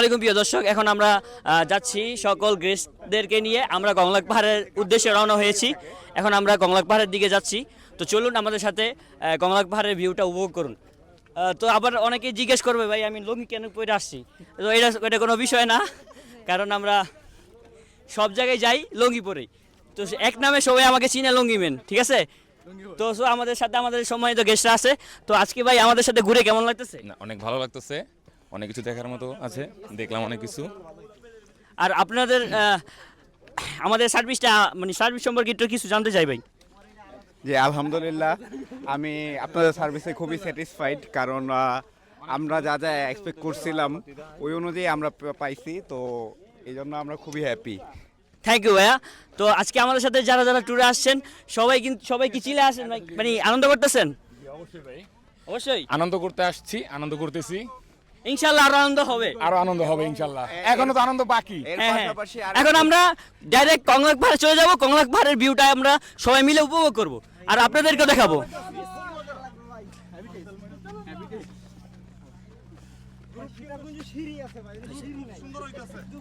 আসসালামাইকুম প্রিয় দর্শক, এখন আমরা যাচ্ছি সকল গেস্টদেরকে নিয়ে আমরা কংলাক পাহাড়ের উদ্দেশ্যে রওনা হয়েছি। এখন আমরা কংলাক পাহাড়ের দিকে যাচ্ছি। তো চলুন আমাদের সাথে কংলাক পাহাড়ের ভিউটা উপভোগ করুন। তো আবার অনেকে জিজ্ঞেস করবে, ভাই আমি লুঙ্গি কেন পরে আসছি? তো এটা কোনো বিষয় না, কারণ আমরা সব জায়গায় যাই লুঙ্গি পরেই। তো এক নামে সবাই আমাকে চিনে লুঙ্গি মেন, ঠিক আছে? তো আমাদের সাথে আমাদের সম্মানিত গেস্টরা আছে। তো আজকে ভাই আমাদের সাথে ঘুরে কেমন লাগতেছে? না, অনেক ভালো লাগতেছে, অনেক কিছু দেখার মতো আছে, দেখলাম অনেক কিছু। আর আপনাদের আমাদের সার্ভিসটা মানে সার্ভিস সম্পর্কে একটু কিছু জানতে চাই ভাই। জি আলহামদুলিল্লাহ, আমি আপনাদের সার্ভিসে খুবই স্যাটিসফাইড, কারণ আমরা যা যা এক্সপেক্ট করছিলাম ওই অনুযায়ী আমরা পাইছি, তো এই জন্য আমরা খুবই হ্যাপি। থ্যাংক ইউ ভাইয়া। তো আজকে আমাদের সাথে যারা যারা ট্যুরে আসছেন সবাই কি চিলে আসেন, মানে আনন্দ করতেছেন? অবশ্যই ভাই, অবশ্যই আনন্দ করতে আসছি, আনন্দ করতেছি, ইনশাল্লাহ আরো আনন্দ হবে। আরো আনন্দ হবে ইনশাল্লাহ, এখনো তো আনন্দ বাকি। এর হ্যাঁ, হ্যাঁ। পাশাপাশি এখন আমরা ডাইরেক্ট কংলাক পাহাড়ে চলে যাব। কংলাক পাহাড়ের ভিউটা আমরা সবাই মিলে উপভোগ করব আর আপনাদেরকেও দেখাবো।